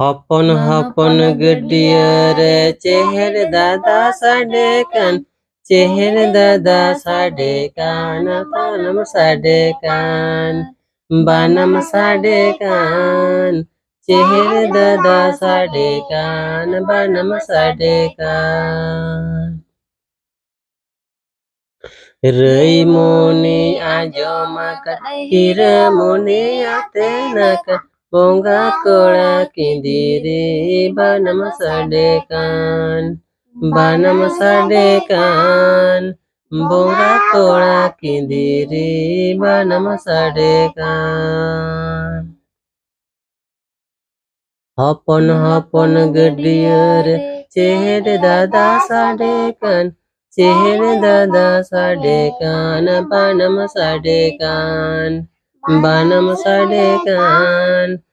हपन हपन गडियर चेहर दादा साडेकान चेहर दादा साडेकान पानम साडेकान बानम साडेकान चेहर दादा साडेकान बानम साडेकान रई मोने आजमाkan hira mone atenakan bonga kola kindiri banam sadekan bonga kola kindiri banam sadekan hapon hapon gediyer ceher dada sadekan ceher dada sadekan banam sadekan